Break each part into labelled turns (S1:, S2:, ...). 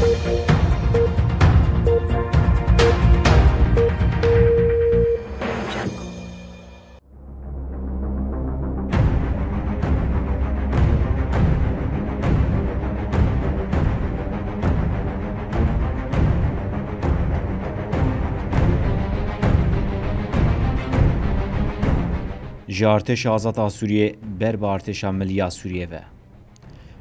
S1: ji Artêşa Azad a Sûriyê ber bi Artêşa Millî a Sûriyê ve.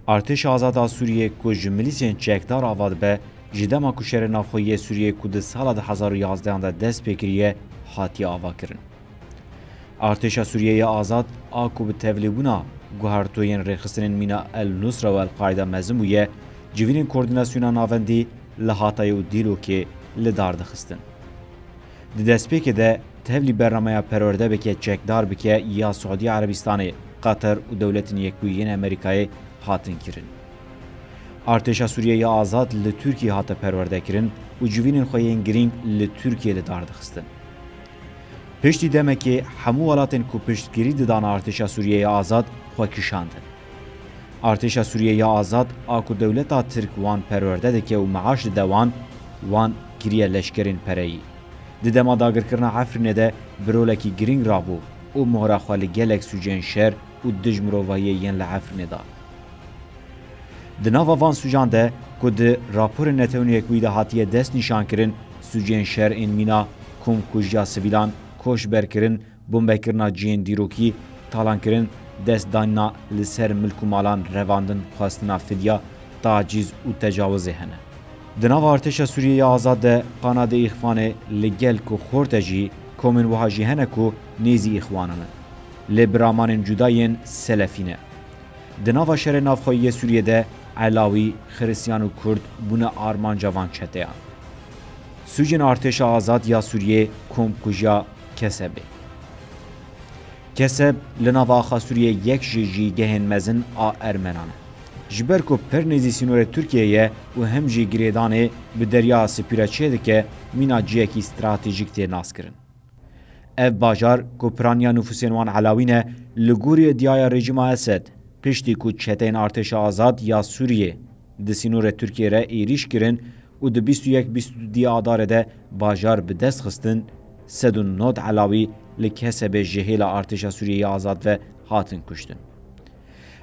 S1: Artêşa Azad a Sûriyê ku ji milîsên çekdar ava dibe, ji dema ku şerê navxweyî Sûriyê ku di sala 2011 de dest pê kiriye hatiye avakirin. Artêşa Sûriyê Azad a ku bi tevlîbûna guhertoyên rêxistinên mîna El-Nusra û El-Qaîda mezin bûye, civînên koordînasyona navendî li Hatayê û Dîlokê li dar dixistin. Di destpêkê de tevlî bernameya perwerdebeke çekdar bike ya Suudiya Arabistanê, Qatar û dewletên Yekbûyîyên Amerîkayê hatin kirin. Artêşa Sûriyê Azad li Tirkiyê hate perwerdekirin û civînên xwe yên girîng li Tirkiyê li dar dixistin. Piştî demekê hemû welatên ku piştgirî didane Artêşa Sûriyê Azad xwe kişandin. Artêşa Sûriyê Azad a ku dewleta Tirk wan perwerde dike û meaş dide wan kiriye leşkerên pereyî. Di dema dagirkirina Efrînê de bi rolekî girîng rabû û mohra xwe li gelek sûcên şer û dij mirovahiyê yên li Efrînê da. Di nava van sûcan de ku di raporên Netewên Yekbûyî de hatiye dest nîşankirin, sûcên şer ên mîna komkujiya sivîlan, koşberkirin, bombekirina ciyên dîrokî, talankirin, destdanîna li ser milk û malan revandin, xwestina fidya, tacîz û tecawuzê hene. Di nava Artêşa Sûriyê Azad de qanadê îxwanê li gel ku xorte jî komên wiha jî hene ku nêzî îxwanan in. Lê biramanên cudayên selefî ne. Di nava şerê navxweyî Sûriyê de Elawî, Xristiyan û Kurd bûne armanca van çeteyan. Sûcên Artêşa Azad ya Sûriyê komkujiya Kesebê. Keseb li nava axa Sûriyê yek ji jîgehên mezin a Ermenan e. Ji ber ku pir nêzî sînorê Tirkiyeyê û hem jî girêdanê bi derya Spîra çê dike, mîna ciyekî stratejîk tê naskirin. Ev bajar ku piraniya nüfusên wan Elawî ne li gorî iddiaya rejima Esed, piştî ku çeteyên Artêşa Azad ya Sûriyê di sînorê Tirkiyê re êrîş kirin û di 21-22 Adarê de bajar bi dest xistin, 109 Elawî li Kesebê ji hêla Artêşa Sûriyê Azad ve hatin kuştin.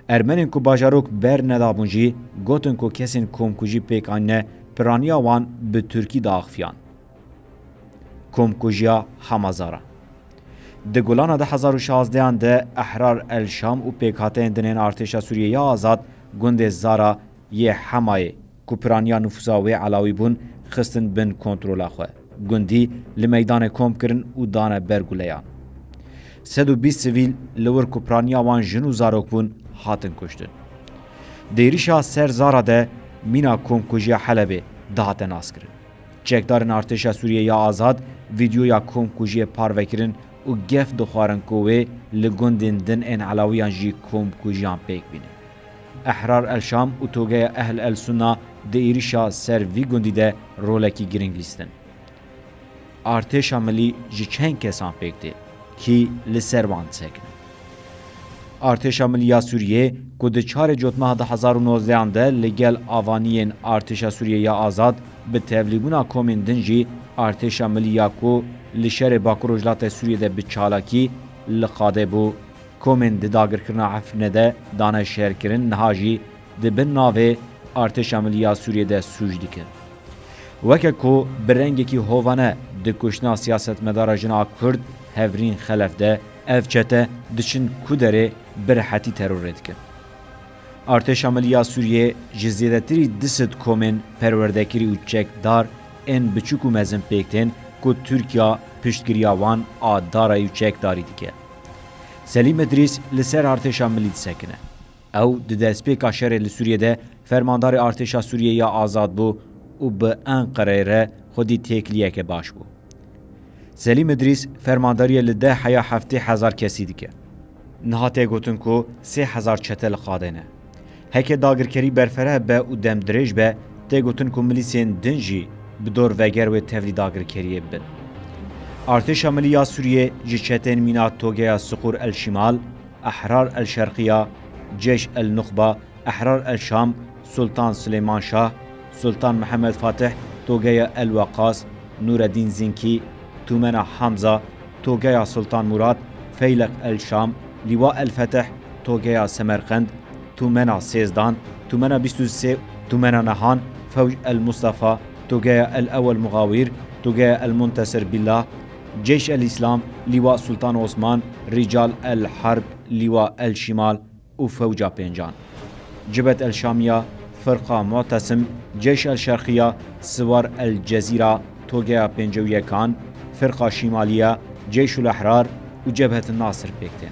S1: Ermenên ku bajarok ber nedabûn jî gotin ku kesên komkujî pêk anîne piraniya wan bi Tirkî de axviyan. Komkujiya Hemazara. Di gulana 2016 de Ehrar El-Şam û pêkhateyên dinên Artêşa Sûriyê Azad gundê Zara yê Hemayê ku piraniya nüfusa wê Elawî bûn xistin bin kontrola xwe. Gundî li meydanê kom kirin û dane ber guleyan. 120 sivîl li wir ku piraniya wan jin û zarok bûn hatin kuştin. Di êrişa ser Zara de mîna komkujiya Helebê dihate naskirin. Çekdarên Artêşa Sûriyê Azad vîdyoya komkujiyê parvekirin û gef dixwarin ku wê li gundên din ên Elawîyan jî komkujiyan pêk bînin. Ehrar El-Şam û togeya Ehl el-Sunna di êrişa ser vî gundî de rolekî giring lîstin. Artêşa Millî ji çend kesan pêk tê ki li ser wan disekin. Artêşa Millî ya Sûriyê ku di çarê cotmeha 2019 de li gel avaniyên Artêşa Sûriyê Azad bi tevlîbûna komên din jî Artêşa Millî ya ku li şerê Bakur û Jilatê Sûriyê de bi çalakî li xadê bû, komên di dagirkirina Efrînê de dane şerkirin niha jî di bin navê Artêşa Millî ya Sûriyê de sûc dikin. Weke ku bi rengekî hovane di kuştina siyasetmedara jina Kurd hevrîn xelef de ev çete diçin ku derê bi rehetî terorê dikin. Artêşa Millî ya Sûriyê ji zêdetirî 20 komên perwerdekirî û çekdar ên biçûk û mezin pêk tên ku Tirkiya piştgiriya wan a darayî û çekdarî dike. Selîm Idrîs li ser Artêşa Millî disekine. Ew di destpêka şerê li Sûriyê de fermandarê Artêşa Sûriyê Azad bû û bi Enqereyê re xwedî têkiliyeke baş bû. Selîm Idrîs fermandariyê li de heya 70,000 kesî dike. Niha tê gotin ku 3,000 çete li xadê ne. Heke dagirkerî berfere be û demdirêj be, tê gotin ku milîsên din jî bi dor veger wê tevlî dagirkeriyê bin. Artêşa Millî ya Sûriyê ji çetên mîna togeya Suqur el-Şimal, Ehrar el-Şerqiya, Ceş el-Nuxba, Ehrar el-Şam, Sultan Süleyman Şah, سلطان محمد فاتح توگه الوقاص نورالدین زنکی تومن حمزه توگه سلطان مراد فیلق الشام لیوا الفتح توگه سمرقند تومن سیزدان تومن 23 تومن نهان فوج المصطفى توگه الاول مغاویر توگه المنتصر بالله جيش الإسلام لواء سلطان عثمان رجال الحرب لواء الشمال وفوجة بنجان جبهة الشامية فرقة معتصم جيش الشرقية سوار الجزيرة توجه بنجوية كان فرقة شمالية جيش الأحرار وجبهة الناصر بيكتين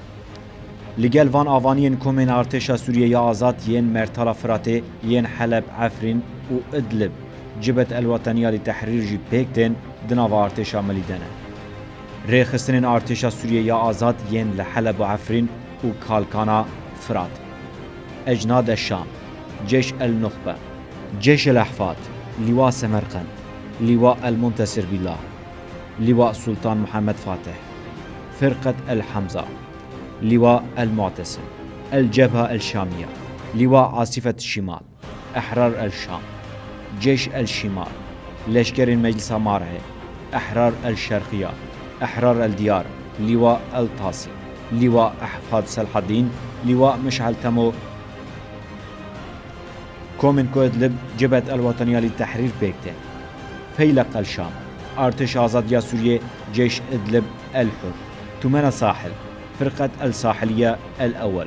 S1: لگل وان آوانین کومن ارتشا سوریه آزاد ین مرتالا فراته ین حلب عفرین و ادلب جبهة الوطنية لتحرير جي بيكتين دناوا ارتشا مليدنه ريخستنين ارتشا سوريا آزاد ين لحلب وعفرين وكالكانا فرات اجناد الشام جيش النخبة جيش الاحفاد لواء سمرقند لواء المنتصر بالله لواء سلطان محمد فاتح فرقة الحمزة لواء المعتصم الجبهة الشامية لواء عاصفة الشمال احرار الشام جيش الشمال لشكر مجلس مارعه احرار الشرقية احرار الديار لواء الطاسي لواء احفاد صلاح الدين لواء مشعل تمو كومن كودلب جبهة الوطنية للتحرير بيكتين فيلق الشام ارتش آزادية سوريا جيش ادلب الحر تومن ساحل فرقة الساحلية الأول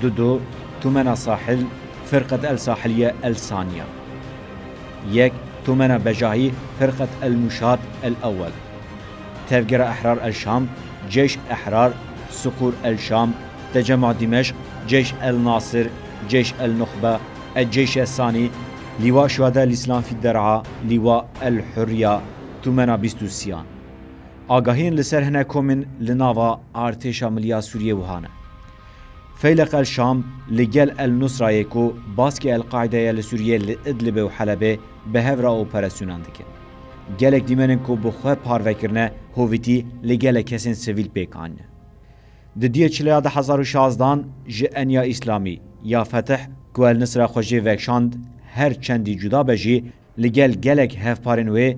S1: دودو تومن ساحل فرقة الساحلية الثانية يك تومن بجاهي فرقة المشاة الأول تفجير أحرار الشام جيش أحرار صقور الشام تجمع دمشق جيش الناصر جيش النخبة الجيش الثاني لواء شهداء الإسلام في الدرعا لواء الحرية تومن بيستوسيان آگاهين لسر هنا كومن لناوا ارتشا مليا سوريا وهانا فيلق الشام لجل النصرة يكو باسكي القاعدة لسوريا لإدلب وحلبة بهفرا اوپراسيونان دكن گلک دیمنن کو بخواه پاروکرنه هویتی لگل کسین سویل پیکان. ددیه چلیا 2016 جنیا اسلامی یا فتح گوال نصر خوشی وکشاند هر چندی جدا بجی لگل گلک هفپارن و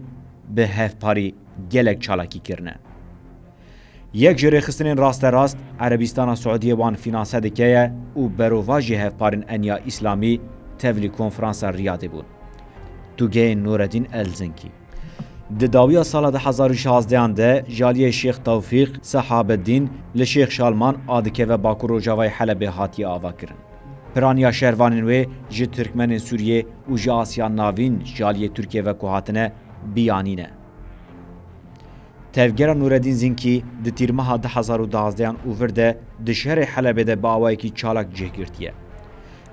S1: به هفپاری گلک چالاکی کرنه. یک جری خستنین راست عربستان سعودیه وان فینانسه دکیه و برواجی هفپارن انیا اسلامی تولی کنفرانس ریاده بود. توگه نورالدین الزنکی دداوی سال 2016 ده جالی شیخ توفیق صحاب الدین لشیخ شالمان آدکه و باکور و جوای حلب هاتی آوا کرن. پرانیا شهروانین و جی ترکمن سوریه و جی آسیان ناوین جالی ترکیه و کوهاتنه بیانینه. تفجير نورالدين زنكي د تيرمها 2012 اوورده د شهر حلب ده باوای کی چالاک جهگرتیه.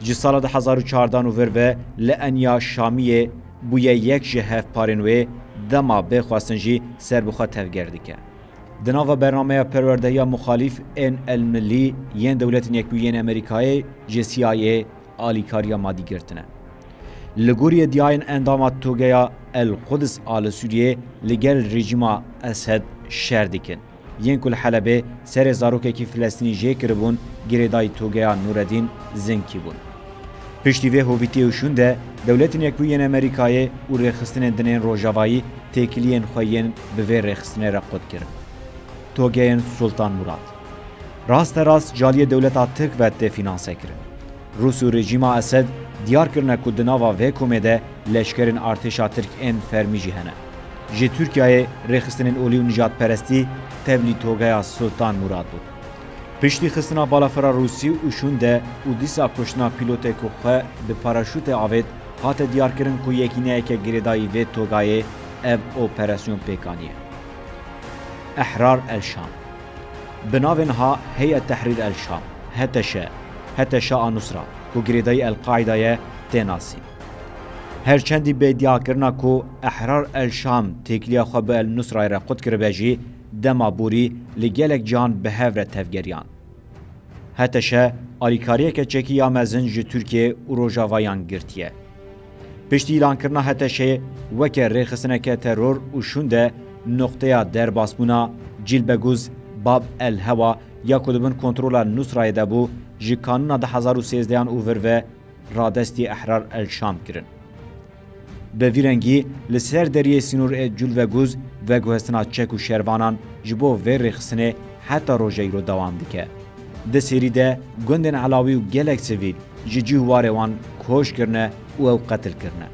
S1: جی سال 2014 اوور و لانیا شامیه بویه یک جهف پارنوی دما بخواستنجی سر بخوا تفجير دکه. دناو برنامه پرورده مخالف ان الملی ین دولت یکوین امریکای جی آلیکاریا مادی گرتنه. لگوری دیاین اندامات توگیا القدس آل سوریه لگل رژیما اسد شردکن. ین کل حلبه سر زاروکه کی فلسطینی جه کربون گریدای توگیا نورالدین زنکی بون. پشتیوه هویتی وشونده دولت یکوین امریکای و رخصتن دنین روجاوایی تکلین خوین به رخصتن رقود کرد. توگین سلطان مراد. راست جالی دولت ترک و ته فینانسه کرد. روس و رژیما اسد دیار کرنه که دناوا و کومده لشکرین ارتشا ترک این فرمی جهنه. جه ترکیه رخصتنین اولی و نجات پرستی تولی توگیا سلطان مراد بود. پشتی خستنا بالافرا روسی و شونده و دیسا کشنا پیلوت که خواه به پاراشوت آوید هات دیار کرن که یکینه که گریدایی و توگای اب اوپراسیون پیکانیه. احرار الشام بناوینها هیئت تحریر الشام هتشا نصرة و گریدای القاعده تناسی. هرچندی به دیار کرنا که احرار الشام تکلیا خواه به النصرة را قد کربجی دما بوری لگلک جان به هفره تفگریان. هتشه آلیکاریه که چکی یا مزن جی ترکیه و روژاوایان گرتیه. پشتی ایلان کرنا هتشه وکه ریخسنه که ترور و شونده نقطه در باسمونا جیل بگوز باب الهوا یا کدبن کنترول نصرای دبو جی کانونا 2013 اوور و رادستی احرار الشام کرن. به ویرنگی لسر دریه سینور جول و گوز و گوهستنا چک و شروانان جبو و رخصنه حتی روژه رو دوام دیکه. ده سری ده گندن علاوی و گلک سویل جیجی هواره وان کوش کرنه و او قتل کرنه.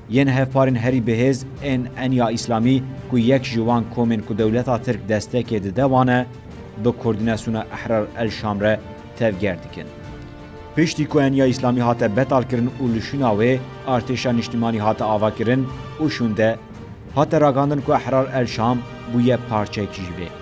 S1: ین هفپارین هری بهز این انیا اسلامی که یک جوان کومن که دولتا ترک دسته که ده دوانه به کوردیناسیون احرار الشام را تفگرد کن. پشتی که انیا اسلامی هاته بتال کرن و لشوناوه ارتشا نشتیمانی هاته آوا کرن و شونده هاته راگاندن که احرار الشام بویه پارچه کجیبه.